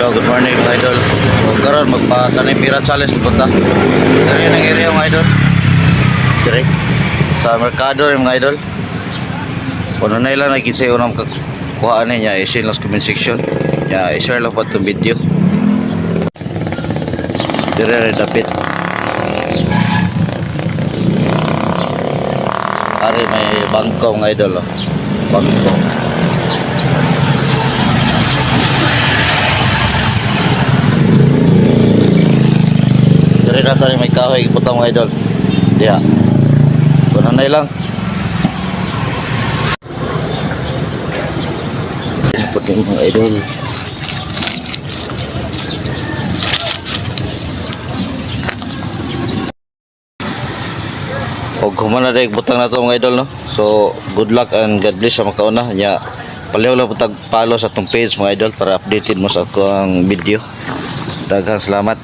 Hello, good morning mga idol. So, karon magpatanim pira challenge punta. Dire ang area mga idol. Dire sa merkado rin mga idol. Kuno na ilang nakikita sa unang kuhaan niya isin lang sa comment section. Ya, i-share lang po itong video. Dire rin dapit. Ari may bangko mga idol. Oh. Bangko. Dari nato ni may kahoy putang mga idol. Diya. Kuno na lang. Puting mga idol. Og humana dai butang nato mga idol no. So good luck and God bless sa makauna nya. Paliw lang putag follow sa atong page mga idol para updated mo sa akong video. Daghang salamat.